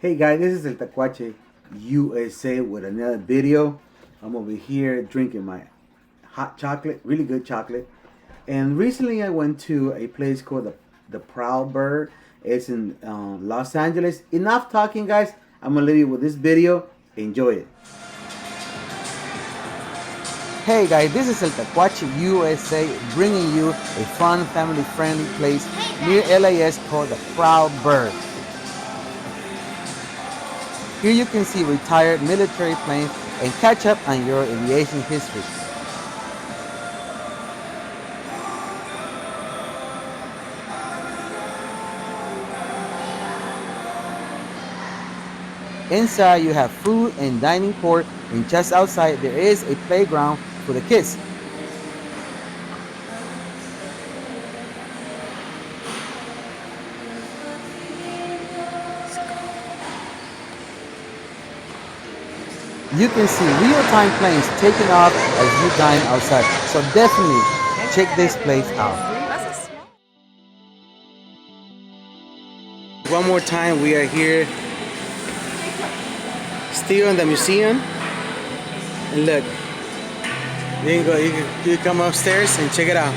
Hey guys, this is El Tacuache USA with another video. I'm over here drinking my hot chocolate, really good chocolate. And recently I went to a place called the Proud Bird. It's in Los Angeles. Enough talking, guys. I'm gonna leave you with this video. Enjoy it. Hey guys, this is El Tacuache USA bringing you a fun, family-friendly place near LAS called the Proud Bird. Here you can see retired military planes and catch up on your aviation history. Inside you have food and dining court, and just outside there is a playground for the kids. You can see real-time planes taking off as you dine outside, so definitely check this place out. One more time, we are here still in the museum, and look, you can come upstairs and check it out.